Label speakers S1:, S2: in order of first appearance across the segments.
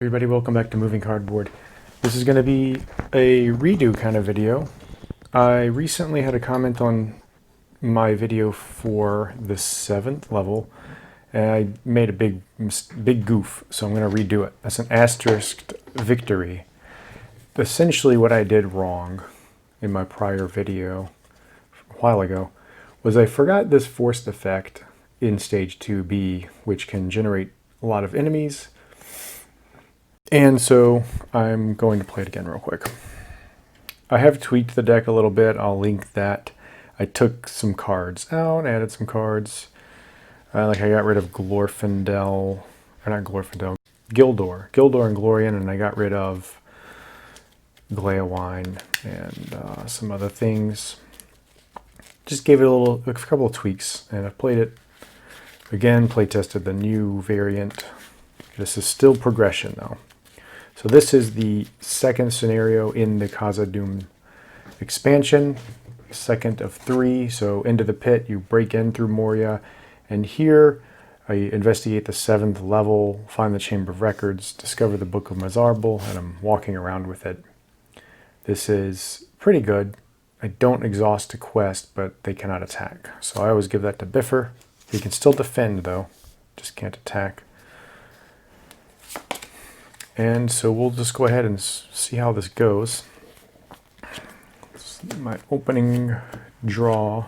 S1: Everybody, welcome back to Moving Cardboard. This is going to be a redo kind of video. I recently had a comment on my video for the 7th level, and I made a big goof, so I'm going to redo it. That's an asterisked victory. Essentially what I did wrong in my prior video a while ago was I forgot this forced effect in stage 2B, which can generate a lot of enemies. And so I'm going to play it again real quick. I have tweaked the deck a little bit. I'll link that. I took some cards out, added some cards. Like I got rid of Glorfindel, or not Glorfindel, Gildor and Glorian, and I got rid of Gleowine and some other things. Just gave it a couple of tweaks, and I've played it again, play tested the new variant. This is still progression though. So this is the second scenario in the Khazad-dûm expansion, second of 3. So into the pit, you break in through Moria, and here I investigate the 7th level, find the Chamber of Records, discover the Book of Mazarbul, and I'm walking around with it. This is pretty good. I don't exhaust a quest, but they cannot attack. So I always give that to Biffer. He can still defend though, just can't attack. And so we'll just go ahead and see how this goes. My opening draw.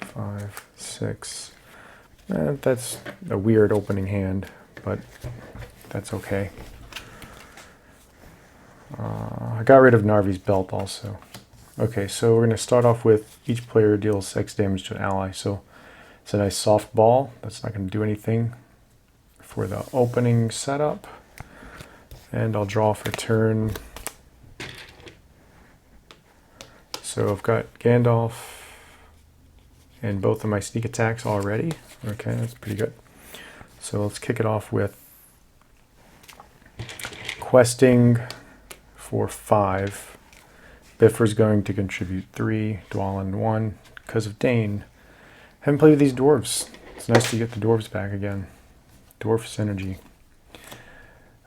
S1: 5, 6. That's a weird opening hand, but that's okay. I got rid of Narvi's belt also. Okay, so we're going to start off with each player deals X damage to an ally. So it's a nice soft ball. That's not going to do anything for the opening setup. And I'll draw for turn. So I've got Gandalf and both of my sneak attacks already. Okay, that's pretty good. So let's kick it off with questing for 5. Biffer's going to contribute 3, Dwalin 1, because of Dane. Haven't played with these dwarves. It's nice to get the dwarves back again. Dwarf synergy.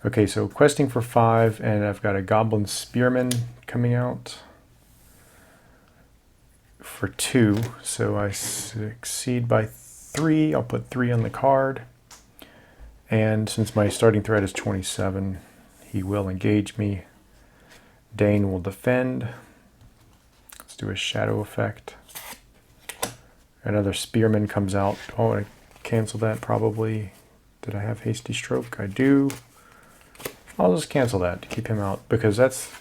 S1: Okay, so questing for 5, and I've got a Goblin Spearman coming out for 2. So I succeed by 3. I'll put 3 on the card. And since my starting threat is 27, he will engage me. Dane will defend. Let's do a shadow effect. Another Spearman comes out. Oh, I cancel that probably. Did I have Hasty Stroke? I do. I'll just cancel that to keep him out, because that's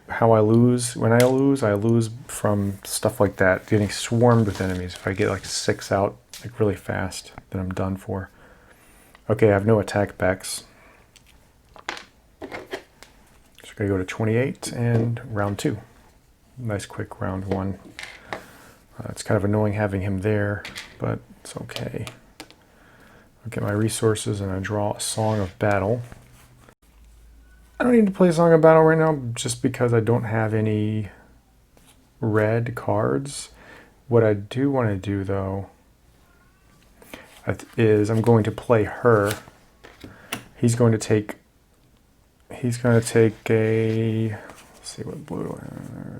S1: how I lose. When I lose from stuff like that, getting swarmed with enemies. If I get like 6 out like really fast, then I'm done for. Okay, I have no attack backs. So we're going to go to 28 and round 2. Nice quick round 1. It's kind of annoying having him there, but it's okay. I'll get my resources and I draw a Song of Battle. I don't need to play Song of Battle right now just because I don't have any red cards. What I do want to do though is I'm going to play her. He's going to take a, let's see what blue,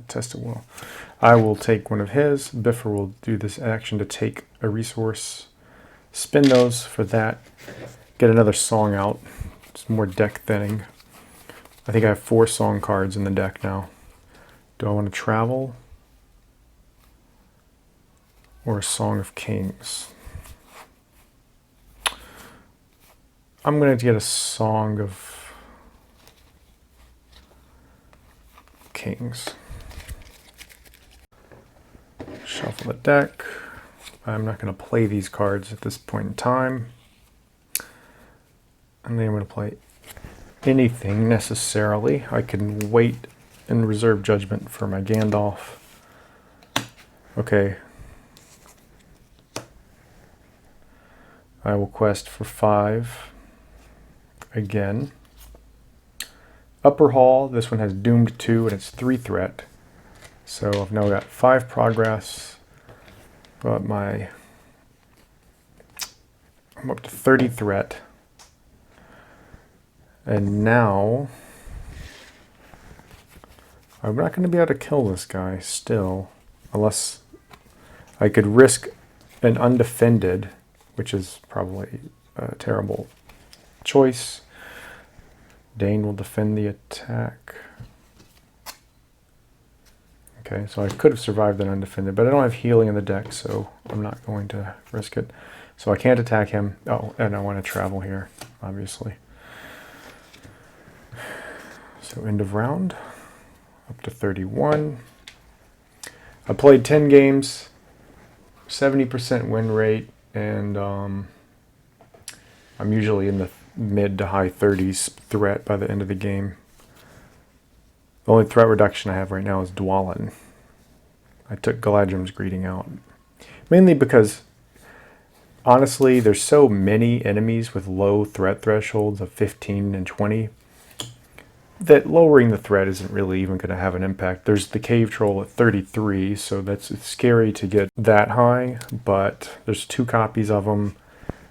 S1: test it will. I will take one of his. Biffer will do this action to take a resource, spin those for that, get another song out. It's more deck thinning. I think I have 4 song cards in the deck now. Do I want to travel or a Song of Kings? I'm going to get a Song of Kings. Shuffle the deck. I'm not going to play these cards at this point in time. And then I'm going to play anything necessarily. I can wait and reserve judgment for my Gandalf. Okay. I will quest for 5 again. Upper Hall, this one has Doomed 2 and it's 3 threat. So I've now got 5 progress, but my I'm up to 30 threat. And now I'm not going to be able to kill this guy still, unless I could risk an undefended, which is probably a terrible choice. Dane will defend the attack. Okay, so I could have survived an undefended, but I don't have healing in the deck, so I'm not going to risk it. So I can't attack him. Oh, and I want to travel here, obviously. So end of round. Up to 31. I played 10 games, 70% win rate, and I'm usually in the mid to high 30s threat by the end of the game. The only threat reduction I have right now is Dwalin. I took Galadrim's Greeting out. Mainly because, honestly, there's so many enemies with low threat thresholds of 15 and 20 that lowering the threat isn't really even going to have an impact. There's the Cave Troll at 33, so it's scary to get that high, but there's 2 copies of him,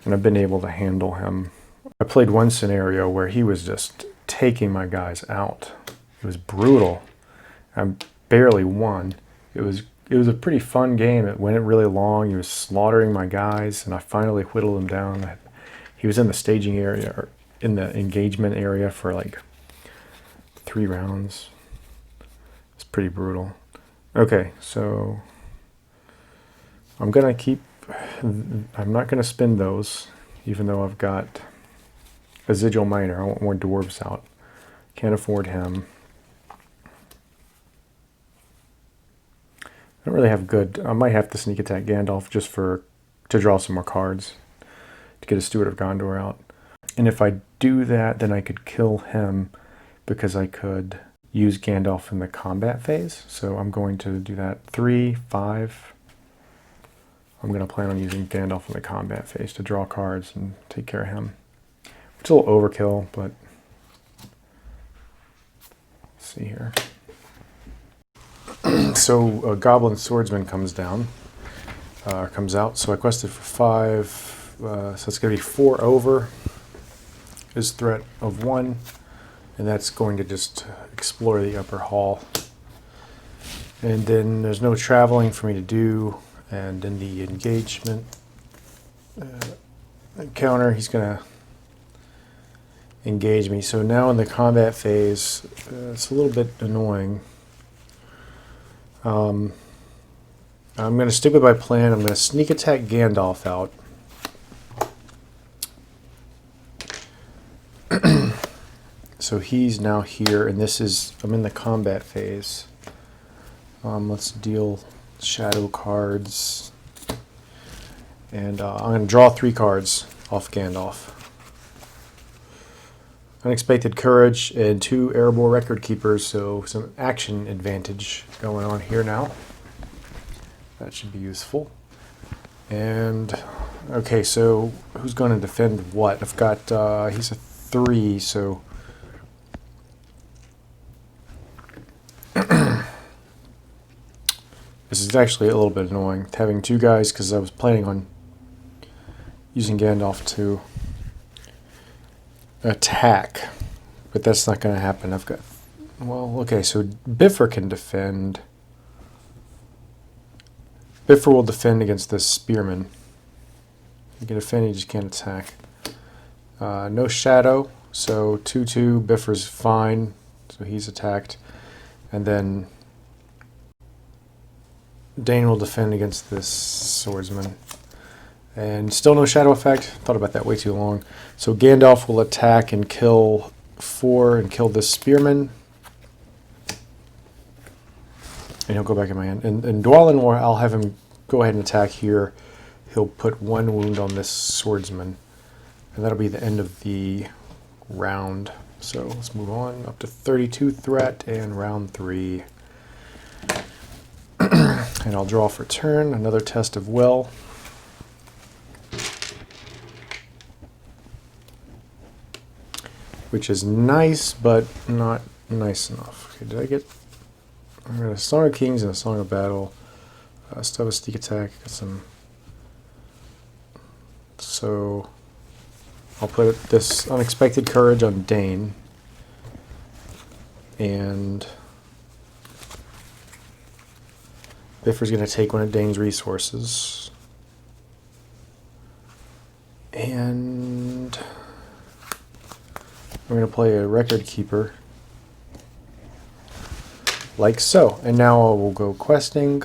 S1: and I've been able to handle him. I played one scenario where he was just taking my guys out. It was brutal. I barely won. It was a pretty fun game. It went really long. He was slaughtering my guys, and I finally whittled him down. He was in the staging area, or in the engagement area for like 3 rounds. It's pretty brutal. Okay, so I'm not gonna spend those, even though I've got a Sigil Miner. I want more dwarves out. Can't afford him. I don't really have good. I might have to sneak attack Gandalf just to draw some more cards to get a Steward of Gondor out. And if I do that, then I could kill him, because I could use Gandalf in the combat phase. So I'm going to do that. 3, 5. I'm going to plan on using Gandalf in the combat phase to draw cards and take care of him. It's a little overkill, but let's see here. So a Goblin Swordsman comes out. So I quested for 5. So it's going to be 4 over. His threat of 1. And that's going to just explore the upper hall. And then there's no traveling for me to do. And in the engagement encounter, he's going to engage me. So now in the combat phase, it's a little bit annoying. I'm going to stick with my plan. I'm going to sneak attack Gandalf out. So he's now here, and I'm in the combat phase. Let's deal shadow cards. And I'm going to draw 3 cards off Gandalf. Unexpected Courage and 2 Erebor Record Keepers, so some action advantage going on here now. That should be useful. And, okay, so who's going to defend what? I've got, he's a 3, so this is actually a little bit annoying, having 2 guys, because I was planning on using Gandalf to attack, but that's not going to happen. I've got, well, okay, so Bifur can defend. Bifur will defend against this Spearman. He can defend, he just can't attack. No shadow, so 2/2, Bifur's fine, so he's attacked. And then Dane will defend against this swordsman. And still no shadow effect. Thought about that way too long. So Gandalf will attack and kill 4 and kill this spearman. And he'll go back in my hand. And Dwalin, I'll have him go ahead and attack here. He'll put 1 wound on this swordsman. And that'll be the end of the round. So let's move on. Up to 32 threat and round 3. And I'll draw for turn. Another test of will. Which is nice, but not nice enough. Okay, did I get... I got a Song of Kings and a Song of Battle. Still have a sneak attack. Got some... So I'll put this unexpected courage on Dane. And Biffer's going to take one of Dane's resources. And I'm going to play a record keeper. Like so. And now I will go questing.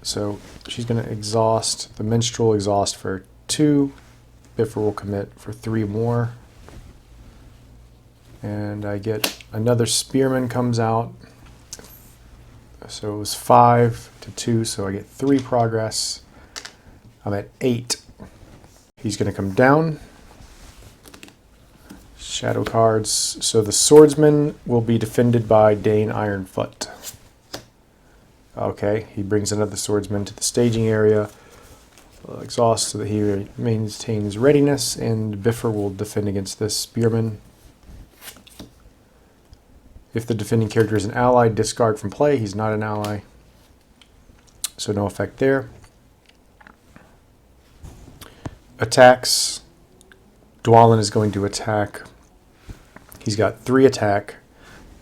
S1: So she's going to exhaust, the minstrel exhaust for 2. Biffer will commit for 3 more. And I get another spearman comes out. So it was 5 to 2, so I get 3 progress. I'm at 8. He's going to come down. Shadow cards. So the swordsman will be defended by Dane Ironfoot. Okay, he brings another swordsman to the staging area. Exhaust so that he maintains readiness, and Biffer will defend against this spearman. If the defending character is an ally, discard from play. He's not an ally, so no effect there. Attacks. Dwalin is going to attack. He's got 3 attack.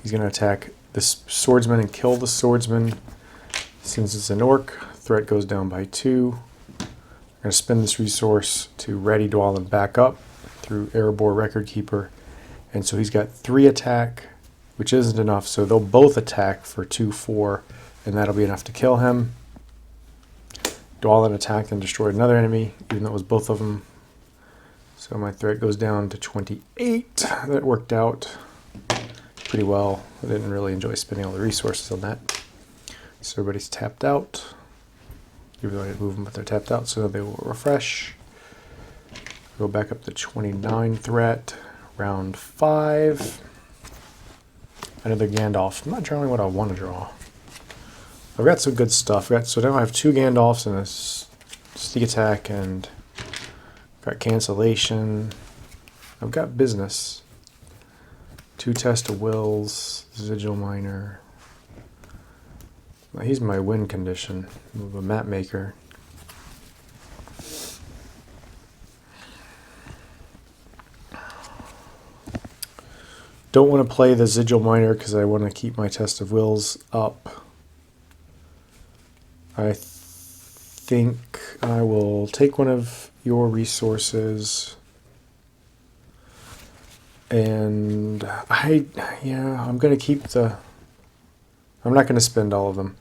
S1: He's going to attack this swordsman and kill the swordsman. Since it's an orc, threat goes down by 2. I'm going to spend this resource to ready Dwalin back up through Erebor Record Keeper. And so he's got 3 attack, which isn't enough, so they'll both attack for 2-4, and that'll be enough to kill him. Dwalin attacked and destroyed another enemy, even though it was both of them. So my threat goes down to 28. That worked out pretty well. I didn't really enjoy spending all the resources on that. So everybody's tapped out. Even though I didn't move them, but they're tapped out, so they will refresh. Go back up to 29 threat. Round 5. Another Gandalf. I'm not drawing what I want to draw. I've got some good stuff. So now I have 2 Gandalfs and a sneak attack, and got cancellation. I've got business. 2 test of wills. Sigil Miner. Well, he's my win condition. Move a map maker. Don't want to play the Sigil Miner because I want to keep my test of wills up. I think I will take one of your resources, and I'm going to keep the. I'm not going to spend all of them.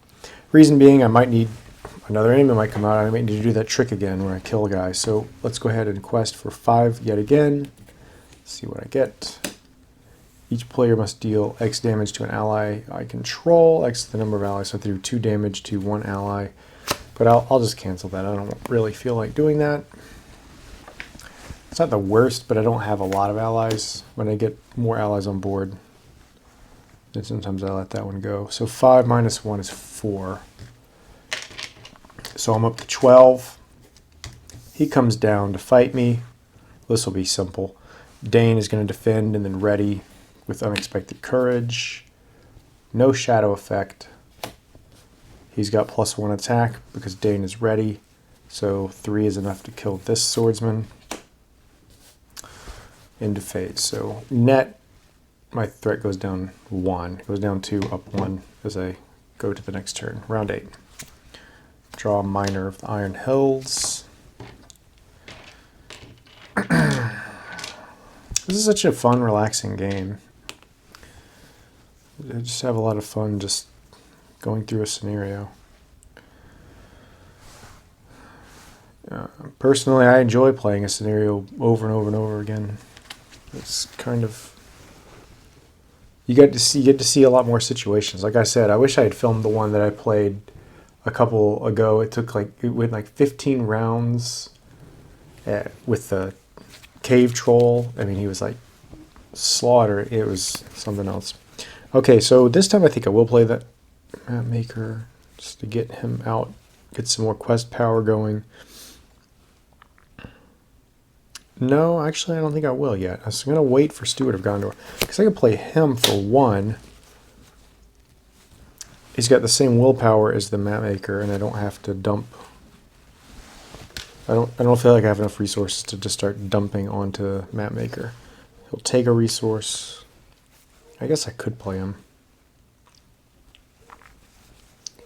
S1: Reason being, I might need another enemy might come out. I might need to do that trick again where I kill a guy. So let's go ahead and quest for 5 yet again. See what I get. Each player must deal X damage to an ally I control. X the number of allies. So I threw 2 damage to 1 ally. But I'll just cancel that. I don't really feel like doing that. It's not the worst, but I don't have a lot of allies. When I get more allies on board, then sometimes I let that one go. So 5 minus 1 is 4. So I'm up to 12. He comes down to fight me. This will be simple. Dane is going to defend and then ready with unexpected courage. No shadow effect. He's got +1 attack because Dane is ready. So 3 is enough to kill this swordsman. Into phase. So net, my threat goes down 1. It goes down 2, up 1 as I go to the next turn. Round 8. Draw a Miner of the Iron Hills. This is such a fun, relaxing game. I just have a lot of fun just going through a scenario. Personally, I enjoy playing a scenario over and over and over again. It's kind of you get to see a lot more situations. Like I said, I wish I had filmed the one that I played a couple ago. It went like 15 rounds with the cave troll. I mean, he was like slaughter. It was something else. Okay, so this time I think I will play that map maker just to get him out, get some more quest power going. No, actually, I don't think I will yet. I was going to wait for Steward of Gondor because I could play him for 1. He's got the same willpower as the map maker, and I don't have to dump. don't feel like I have enough resources to just start dumping onto Map Maker. He'll take a resource. I guess I could play him.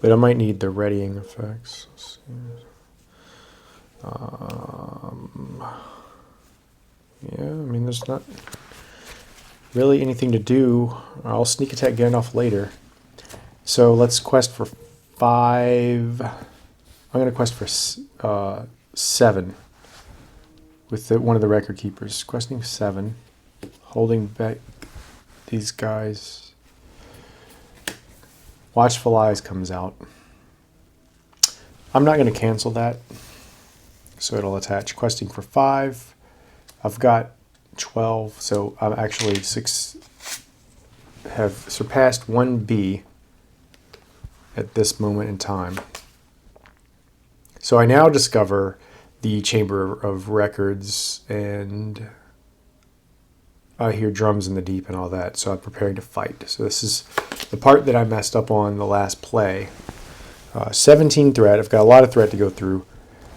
S1: But I might need the readying effects. Let's see. Yeah, I mean, there's not really anything to do. I'll sneak attack Gandalf later. So let's quest for 5. I'm going to quest for 7 with one of the record keepers. Questing 7. Holding back these guys. Watchful Eyes comes out. I'm not going to cancel that. So it'll attach. Questing for 5. I've got 12. So I'm actually 6. Have surpassed 1B at this moment in time. So I now discover the Chamber of Records, and I hear drums in the deep and all that, so I'm preparing to fight. So this is the part that I messed up on the last play. 17 threat. I've got a lot of threat to go through.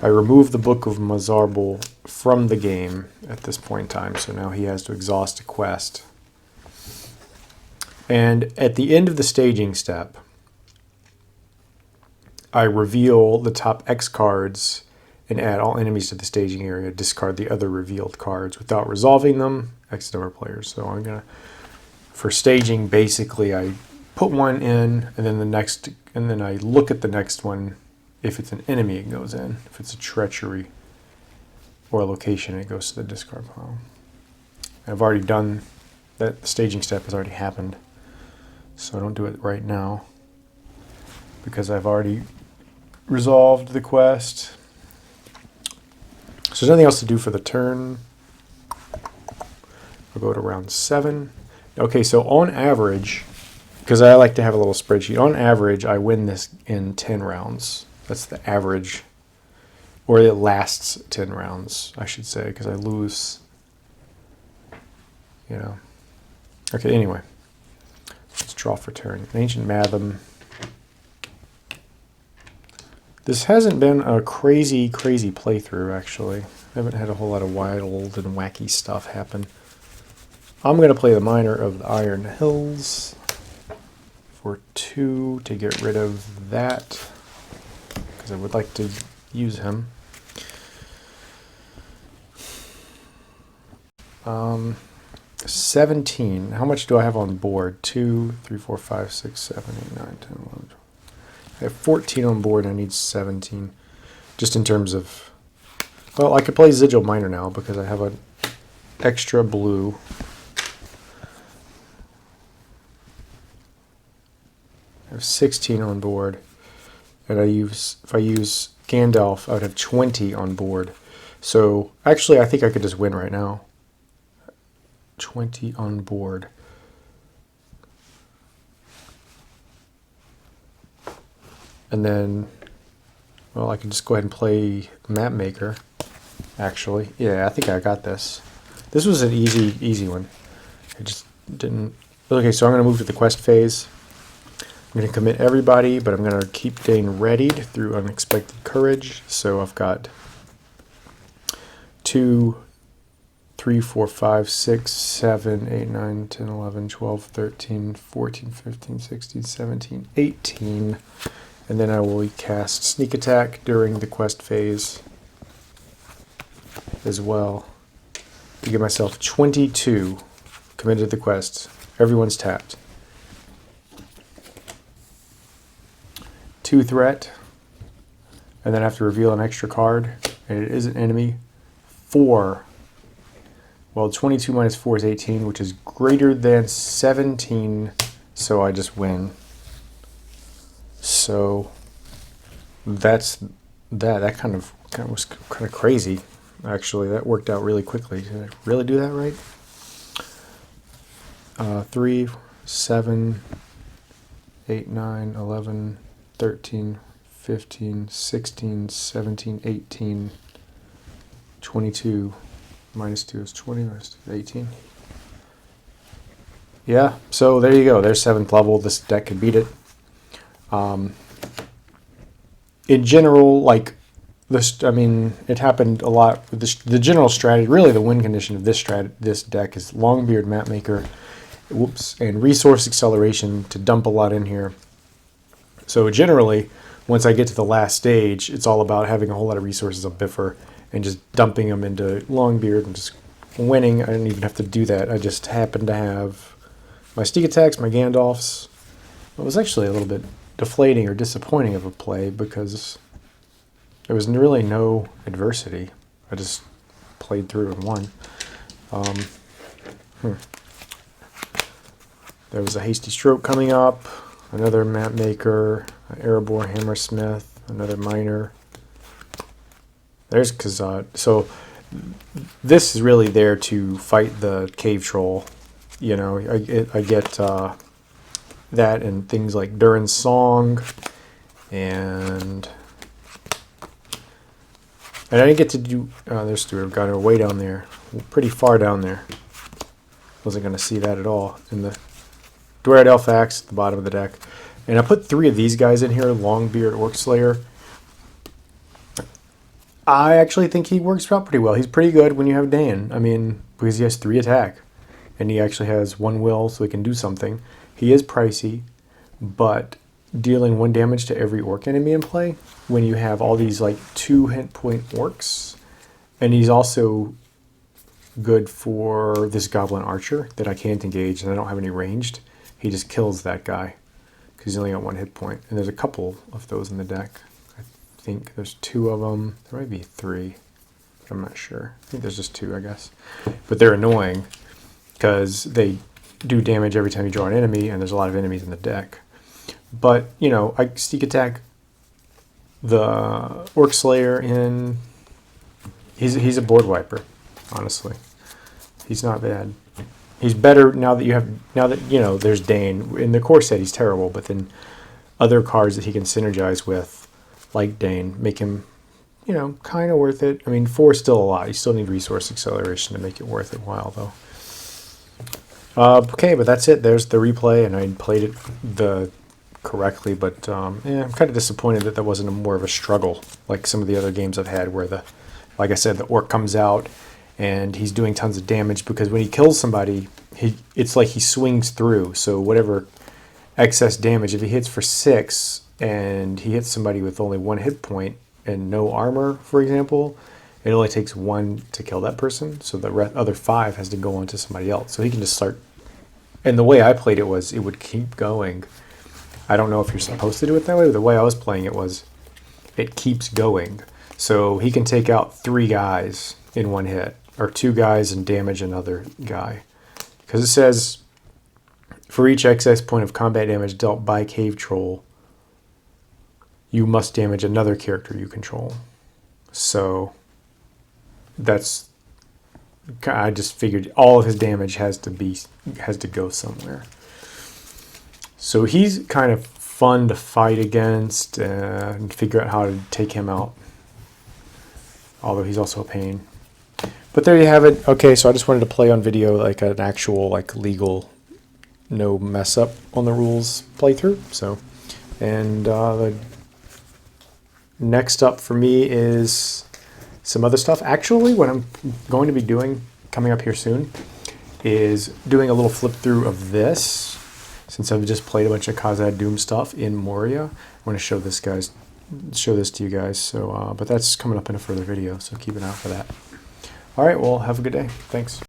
S1: I removed the Book of Mazarbul from the game at this point in time, so now he has to exhaust a quest. And at the end of the staging step, I reveal the top X cards and add all enemies to the staging area, discard the other revealed cards without resolving them, X number of players. So I'm going to, for staging, basically I put one in, and then the next, and then I look at the next one. If it's an enemy, it goes in. If it's a treachery or a location, it goes to the discard pile. And I've already done that. The staging step has already happened, so I don't do it right now because I've already resolved the quest. So there's nothing else to do for the turn. I'll go to round 7. Okay, so on average, because I like to have a little spreadsheet, on average I win this in 10 rounds. That's the average, or it lasts 10 rounds, I should say, because I lose, you know. Okay, anyway, let's draw for turn. Ancient Matham. This hasn't been a crazy playthrough, actually. I haven't had a whole lot of wild and wacky stuff happen. I'm going to play the Miner of the Iron Hills for 2 to get rid of that, because I would like to use him. 17. How much do I have on board? 2, 3, 4, 5, 6, 7, 8, 9, 10, 11, 12. I have 14 on board and I need 17. Just in terms of... Well, I could play Sigil Miner now because I have an extra blue. I have 16 on board. And if I use Gandalf, I would have 20 on board. So, actually, I think I could just win right now. 20 on board. And then, well, I can just go ahead and play Map Maker, actually. Yeah, I think I got this. This was an easy one. I just didn't... Okay, so I'm going to move to the quest phase. I'm going to commit everybody, but I'm going to keep staying readied through Unexpected Courage. So I've got 2, 3, 4, 5, 6, 7, 8, 9, 10, 11, 12, 13, 14, 15, 16, 17, 18... And then I will cast Sneak Attack during the quest phase as well to give myself 22 committed to the quest. Everyone's tapped. 2 threat. And then I have to reveal an extra card. And it is an enemy. 4. Well, 22 minus 4 is 18, which is greater than 17. So I just win. So that's that. That kind of was kind of crazy. Actually, that worked out really quickly. Did I really do that right? 3, 7, 8, 9, 11, 13, 15, 16, 17, 18, 22. Minus 2 is 20. Minus 2 is 18. Yeah, so there you go. There's 7th level. This deck can beat it. In general, like, this, I mean, it happened a lot with the general strategy. Really, the win condition of this deck is Longbeard Mapmaker, and Resource Acceleration to dump a lot in here. So generally, once I get to the last stage, it's all about having a whole lot of resources on Biffer and just dumping them into Longbeard and just winning. I didn't even have to do that. I just happened to have my sneak attacks, my Gandalfs. It was actually a little bit deflating or disappointing of a play because there was really no adversity. I just played through and won. There was a Hasty Stroke coming up, another Mapmaker, an Erebor Hammersmith, another Miner. There's Kazad. So this is really there to fight the Cave Troll. You know, I get that and things like Durin's Song, and I didn't get to do, there's Stuart, got her way down there, pretty far down there. Wasn't going to see that at all. In the Dwered Elfax at the bottom of the deck. And I put 3 of these guys in here, Longbeard, Orc Slayer. I actually think he works out pretty well. He's pretty good when you have Dan. I mean, because he has 3 attack. And he actually has 1 will, so he can do something. He is pricey, but dealing 1 damage to every orc enemy in play, when you have all these like 2 hit point orcs, and he's also good for this Goblin Archer that I can't engage and I don't have any ranged. He just kills that guy because he's only got 1 hit point. And there's a couple of those in the deck. I think there's 2 of them. There might be 3. I'm not sure. I think there's just 2, I guess. But they're annoying because they do damage every time you draw an enemy, and there's a lot of enemies in the deck. But, you know, I sneak attack the Orc Slayer in. He's a board wiper, honestly. He's not bad. He's better now that you know there's Dane. In the core set he's terrible, but then other cards that he can synergize with, like Dane, make him, you know, kind of worth it. I mean, 4 is still a lot. You still need Resource Acceleration to make it worth it while, though. Okay, but that's it. There's the replay, and I played it correctly, but yeah, I'm kind of disappointed that wasn't more of a struggle like some of the other games I've had where like I said, the orc comes out and he's doing tons of damage because when he kills somebody, it's like he swings through. So whatever excess damage, if he hits for 6 and he hits somebody with only 1 hit point and no armor, for example, it only takes 1 to kill that person. So the other 5 has to go on to somebody else. So he can just start. And the way I played it was it would keep going. I don't know if you're supposed to do it that way, but the way I was playing it was it keeps going. So he can take out 3 guys in 1 hit, or 2 guys and damage another guy. Because it says, for each excess point of combat damage dealt by Cave Troll, you must damage another character you control. So that's, I just figured all of his damage has to go somewhere. So he's kind of fun to fight against and figure out how to take him out. Although he's also a pain. But there you have it. Okay, so I just wanted to play on video like an actual like legal, no mess up on the rules playthrough. So, and the next up for me is some other stuff. Actually, what I'm going to be doing coming up here soon is doing a little flip through of this. Since I've just played a bunch of Khazad Doom stuff in Moria, I want to show this to you guys. So, but that's coming up in a further video, so keep an eye out for that. All right, well, have a good day. Thanks.